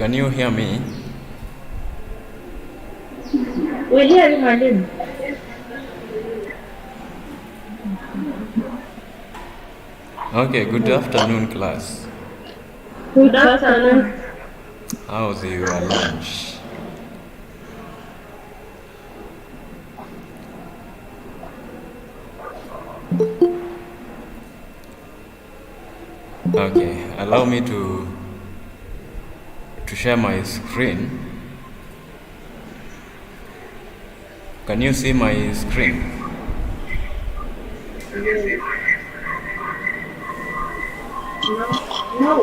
Can you hear me? We hear you, Madam. Okay, good afternoon, class. Good afternoon. How's your lunch? Okay, allow me to share my screen. Can you see my screen? No.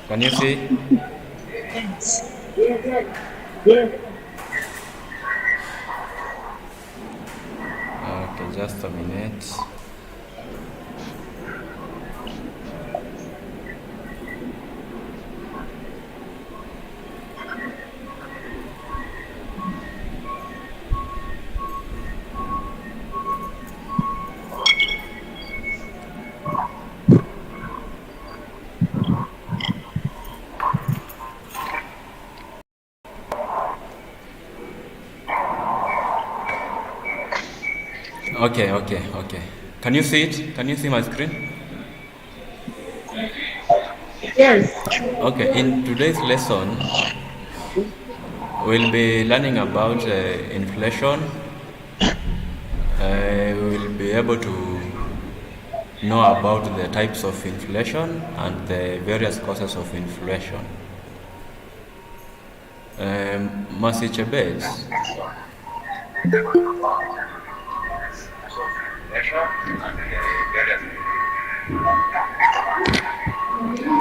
Can you see? Yes. Okay, just a minute. Okay. Can you see it? Can you see my screen? Yes. Okay, in today's lesson, we'll be learning about inflation. We'll be able to know about the types of inflation and the various causes of inflation. Mercy Chebet,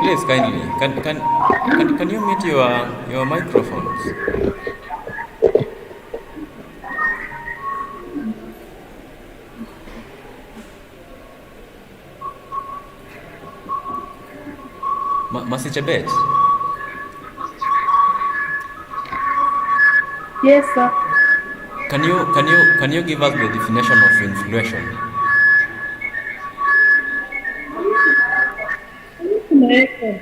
please kindly, can you mute your microphones? Mercy Chebet, Yes, sir. can you give us the definition of inflation? Yes.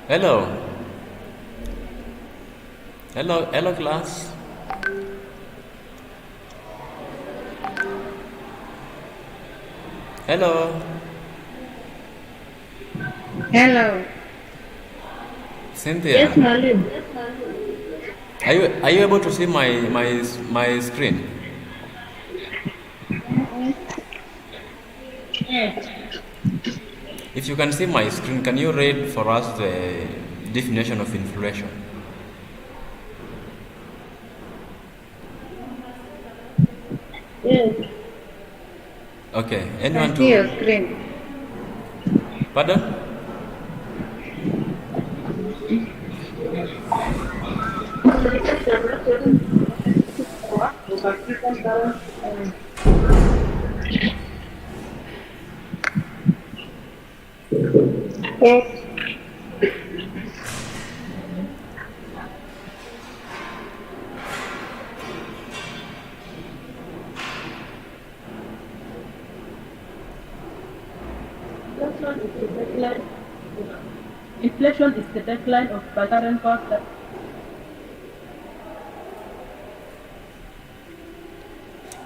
Hello class. Hello, Hello. Cynthia. Yes, Madam. Are you able to see my screen? Yes. If you can see my screen, can you read for us the definition of inflation? Yes. Okay, I anyone see your to... screen. Pardon? Yes. Inflation is the decline of current power.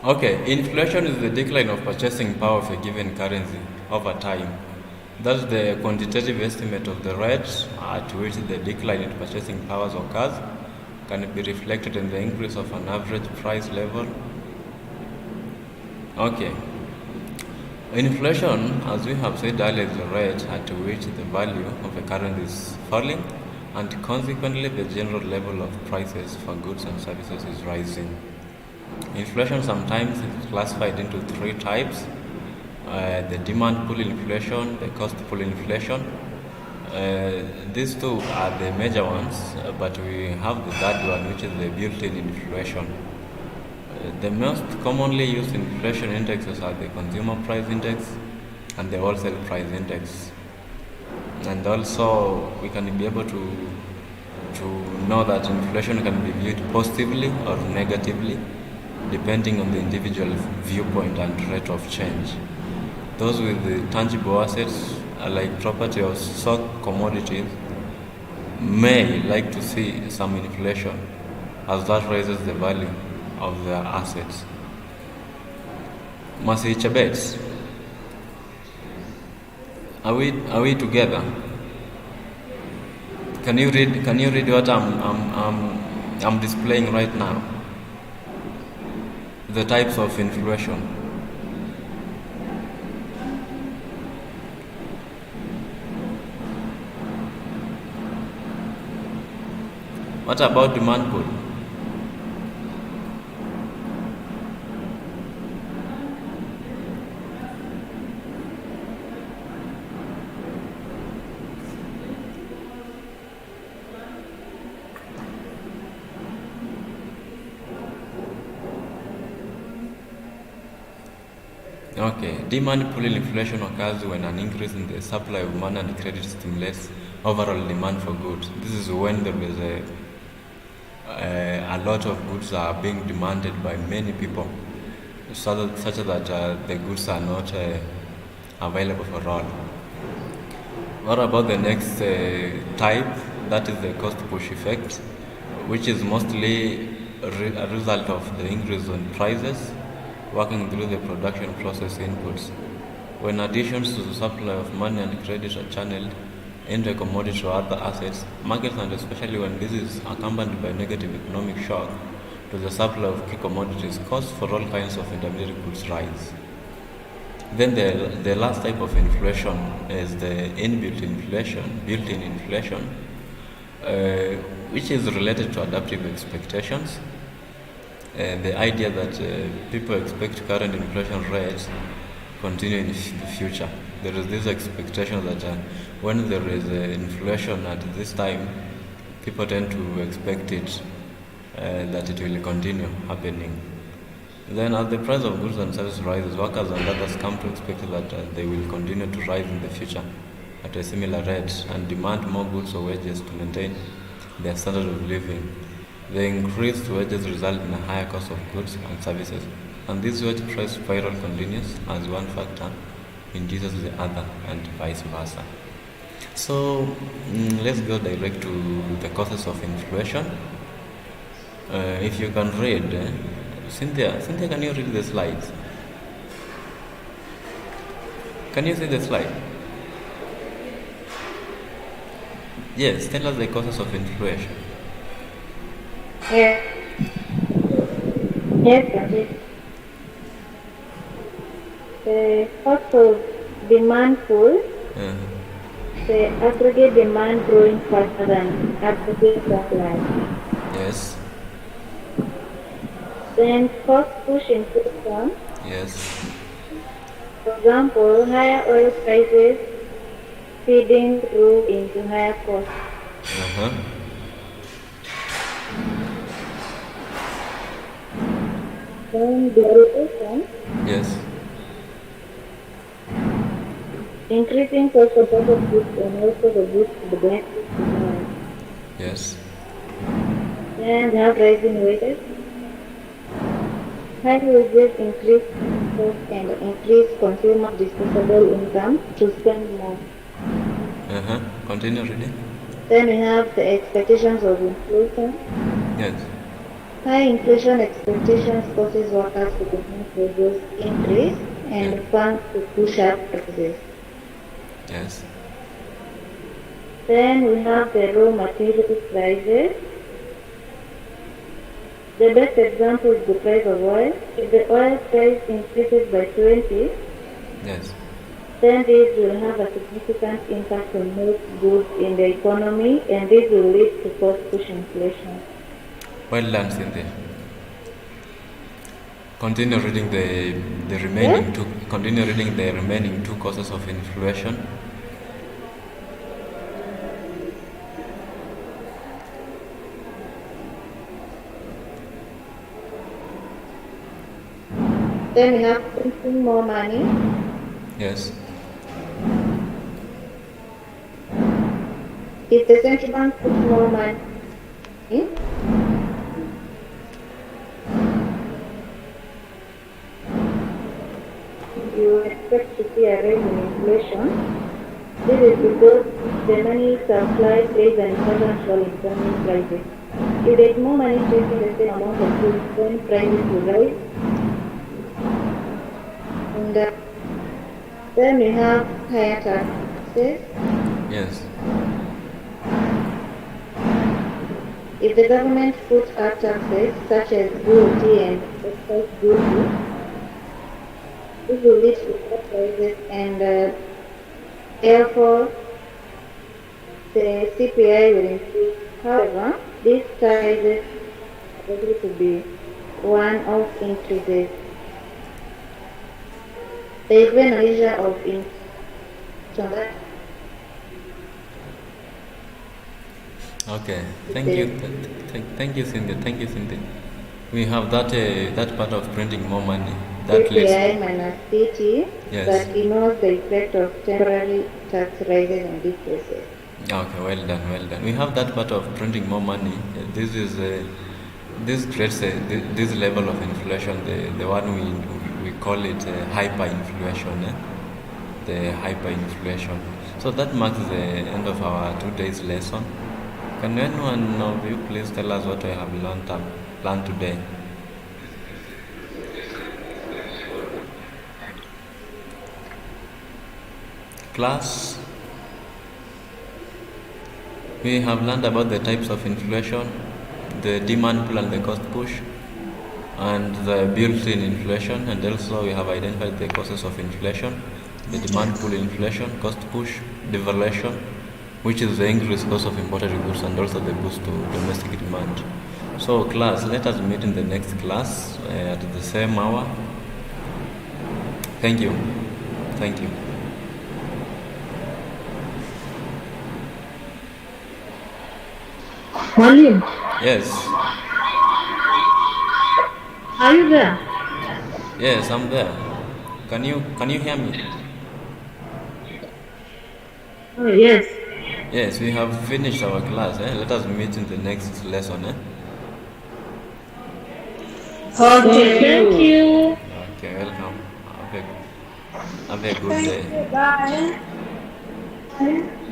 Okay, inflation is the decline of purchasing power of a given currency over time. That's the quantitative estimate of the rate at which the decline in purchasing powers occurs can be reflected in the increase of an average price level. Okay. Inflation, as we have said earlier, is the rate at which the value of a currency is falling and consequently the general level of prices for goods and services is rising. Inflation sometimes is classified into three types: the demand pull inflation, the cost pull inflation. These two are the major ones, but we have the third one, which is the built-in inflation. The most commonly used inflation indexes are the consumer price index and the wholesale price index. And also, we can be able to know that inflation can be viewed positively or negatively, depending on the individual viewpoint and rate of change. Those with the tangible assets, like property or stock commodities, may like to see some inflation, as that raises the value of their assets. Masi Chebet, are we together? Can you read what I'm displaying right now? The types of inflation. What about demand pull? Okay, demand pull inflation occurs when an increase in the supply of money and credit stimulates overall demand for goods. This is when there is a lot of goods are being demanded by many people, such that the goods are not available for all. What about the next type? That is the cost push effect, which is mostly a result of the increase in prices working through the production process inputs. When additions to the supply of money and credit are channeled into a commodity or other assets, markets, and especially when this is accompanied by negative economic shock to the supply of key commodities, costs for all kinds of intermediate goods rise. Then the last type of inflation is the built-in inflation, which is related to adaptive expectations. The idea that people expect current inflation rates continue in the future. There is this expectation that when there is inflation at this time, people tend to expect it that it will continue happening. Then, as the price of goods and services rises, workers and others come to expect that they will continue to rise in the future at a similar rate and demand more goods or wages to maintain their standard of living. The increased wages result in a higher cost of goods and services, and this wage price spiral continues as one factor induces the other and vice versa. So let's go direct to the causes of inflation. If you can read, Cynthia, can you read the slides? Can you see the slide? Yes, tell us the causes of inflation. Yes. Yes, Rajesh. The cost of demand pull, Uh, the aggregate demand growing faster than aggregate supply. yes, Then cost push inflation, yes, for example, higher oil prices feeding through into higher costs. uh-huh. Then devaluation, Yes, increasing cost of other goods and also the goods to the benefit of demand. yes, Then we have rising wages. High wages increase costs and increase consumer disposable income to spend more. uh-huh. Continue reading. Then we have the expectations of inflation. Yes, High inflation expectations causes workers to demand wages increase and yeah. funds to push up prices. Yes, Then we have the raw material prices. The best example is the price of oil. If the oil price increases by 20, yes, then this will have a significant impact on most goods in the economy, and this will lead to cost push inflation. well done, Cynthia. Continue reading the remaining two. Continue reading the remaining two causes of inflation. Then we have printing more money. Yes. If the central bank puts more money, you expect to see a rise in inflation. This is because the money supply plays an important role in determining prices. If there is more money chasing the same amount of goods, then prices will rise. And then we have higher taxes. Yes. If the government puts up taxes such as VAT and excise duty, this will lead to higher prices and therefore the CPI will increase. However, these prices are likely to be one-off increases. There is even a measure of inflation. Okay. Thank you. Thank you, Cynthia. Thank you, Cynthia. We have that part of printing more money. That leads. CPI minus CT Yes. that ignores the effect of temporary tax rises and decreases. Okay, well done, well done. We have that part of printing more money. This is this creates this level of inflation, the one we call it hyperinflation, the hyperinflation. So that marks the end of our today's lesson. Can anyone of you please tell us what we have learned today? Class, we have learned about the types of inflation, the demand pull and the cost push, and the built-in inflation, and also we have identified the causes of inflation, the demand pull inflation, cost push, devaluation, which is the increased cost of imported goods, and also the boost to domestic demand. So class, let us meet in the next class at the same hour. Thank you. Thank you. Mwalimu, Yes. are you there? Yes, I'm there. Can you hear me? Oh, yes. Yes, we have finished our class. Let us meet in the next lesson. Okay, thank you. Okay, welcome. Have a good day. Bye.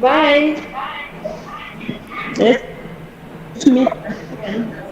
Bye. Let's meet again.